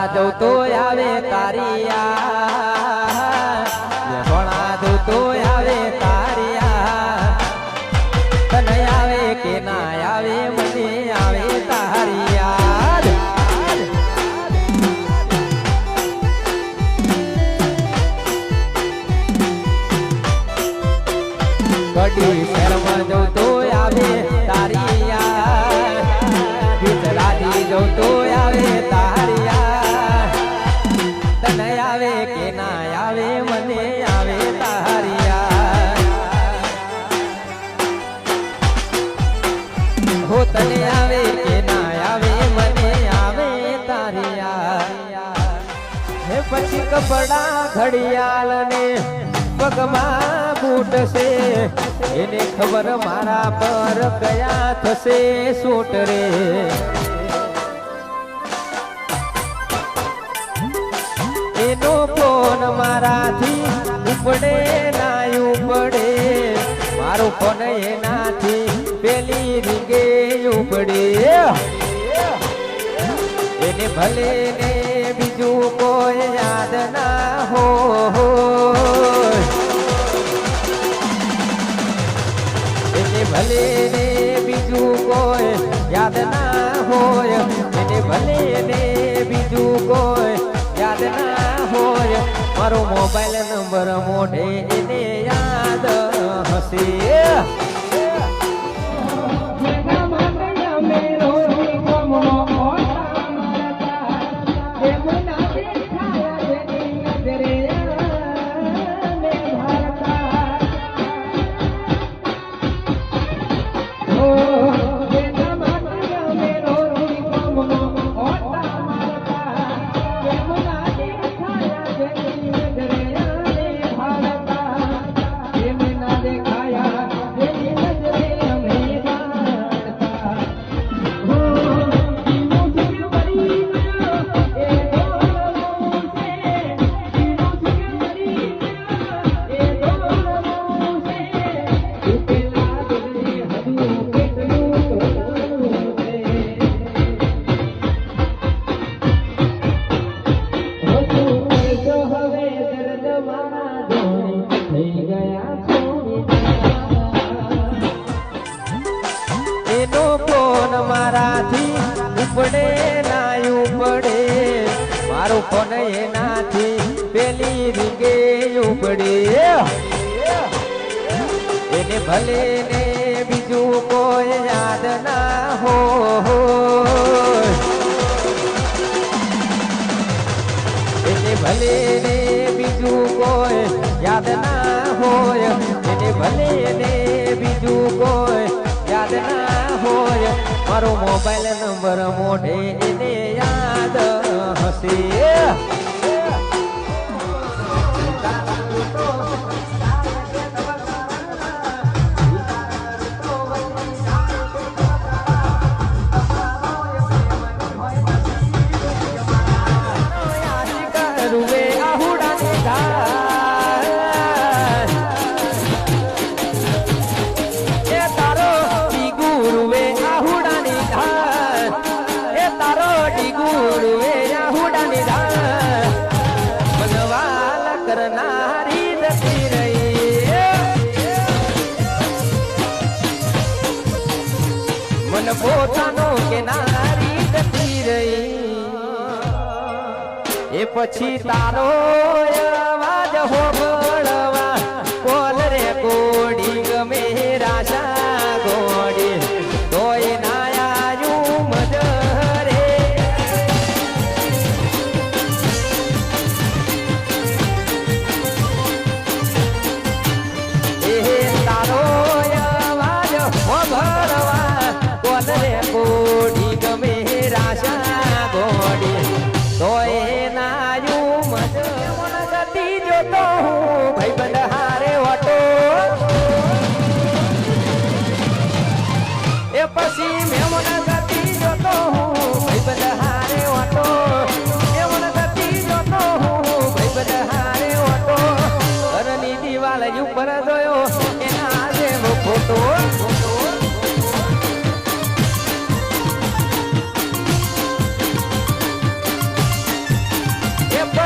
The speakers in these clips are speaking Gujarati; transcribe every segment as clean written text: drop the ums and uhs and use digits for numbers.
જઉં તો આવે તારી ભણા જઉં તો આવે તારી તને આવે કે ના આવે મને આવે તારી યાદ કડી શહેરમાં જઉં તો આવે તારી ગુજરાતી જઉં તો આવે તારી તને આવે કે ના આવે મને આવે તારી હો તને આવે કે ના આવે મને આવે તારી હે પછી કપડા ઘડિયાળ ને પગમાં બૂટ છે એને ખબર મારા પર કયા થશે સૂટ રે એનો ફોન મારાથી ઉપડે ના ઉપડે મારો ફોન એનાથી પેલી રીંગે ઉપડે એને ભલે ને બીજું કોઈ યાદ ના હોય એને ભલે ને બીજું કોઈ યાદ ના હોય એને ભલે ને બીજું કોઈ યાદ ના હોય મારો મોબાઈલ નંબર મોઢે એને યાદ હશે મારાથી ઉપડે ના ઉપડે મારો ફોન એનાથી પેલી રીંગે ઉપડે એને ભલે ને બીજું કોઈ યાદ ના હોય એને ભલે ને બીજું કોઈ યાદ ના હોય એને ભલે ને બીજું કોઈ યાદ ના હોય મારો મોબાઈલ નંબર મોઢે એને યાદ હશે મન પોતાનો કે નારી જતી રહી એ પછી તારો અવાજ હોબળવા કોલ રે કોડી ગમે રાશા ગોડી તોય ના આયું મજરે એ તારો અવાજ હોબળવા કોલ રે કોડી ગમે રાશા ગોડી તોય ના આયું મજરે મન ગતિ જોતો હું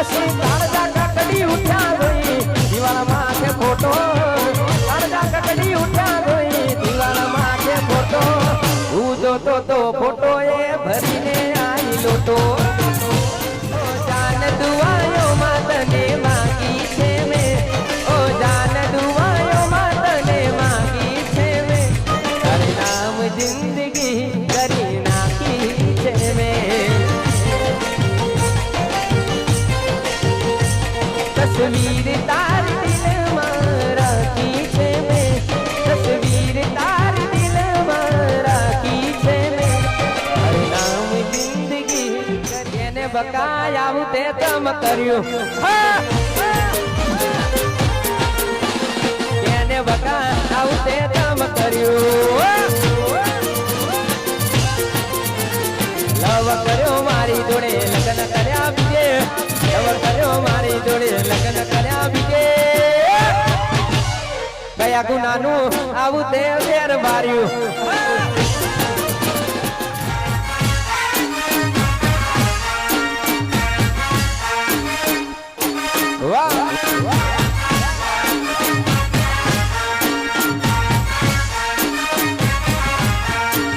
પછી કાળજા કાકડી ઉઠ્યા જોઈ દિવાળ માથે ફોટો કાળજા કાકડી ઉઠ્યા જોઈ દિવાળ માથે ફોટો હું જોતો તો ફોટો એ ભરીને આઈ લોટો જાન દુઆયો માતને માંગી છે મેં ઓ જાન દુઆયો માતને માંગી છે મેં તારે નામ જિંદગી કરી નાખી છે મેં તસવીર તારી દિલમાં રાખી છે મેં તસવીર તારી દિલમાં રાખી છે મેં તારે નામ જિંદગી એને બકાય આવું તે તમ કર્યું એને બકાય આવું તે તમ કર્યું લવ કર્યો મારી જોડે લગ્ન કર્યા બીજે લવ કર્યો મારી જોડે લગ્ન કર્યા બીજે કયા ગુનાનું આવું તે વેર માર્યું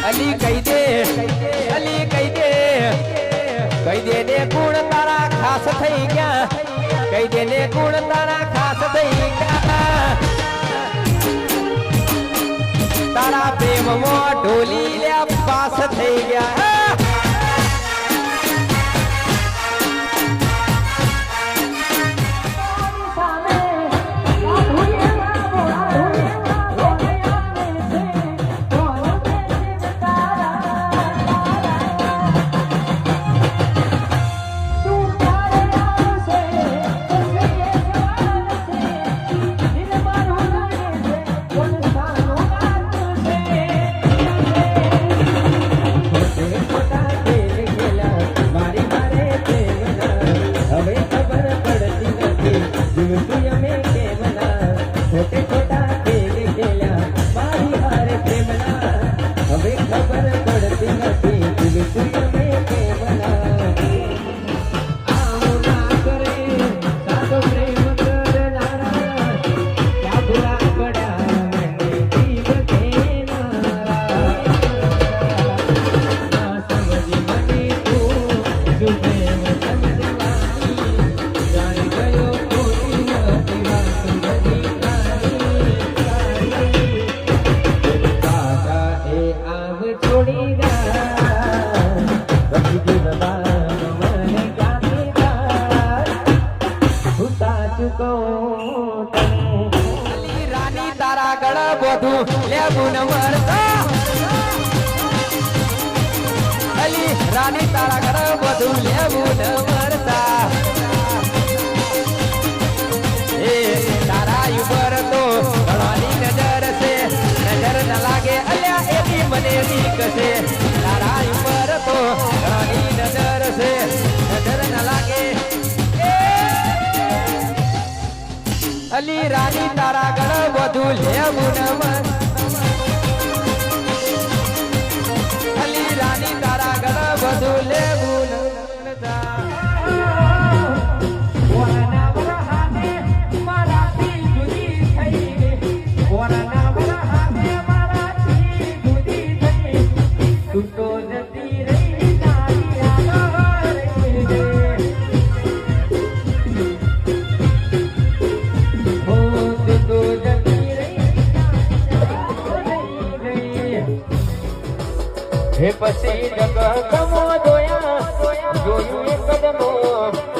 અલી કહી દે અલી કહી દે ને ગુણ તારા ખાસ થઈ ગયા કહી દે ને ગુણ તારા ખાસ થઈ ગયા તારા પ્રેમમાં ઢોલી લ્યા પાસ થઈ ગયા રાની તારા ગળ બધું લેવું ન મળતા અલી રાની તારા ગળ બધું લેવું ન મળતા એ તારા ઉપર તો ભણવાની નજર છે નજર ન લાગે અલ્યા એની મને બીક છે તારા ઉપર તો ભણવાની નજર છે નજર ન લાગે અલી રાની તારા ગળ બધું લેવું ન મન અલી રાની તારા ગળ બધું લેવું ન હે પછી જગ કમો જોયા જોયું એક કદમો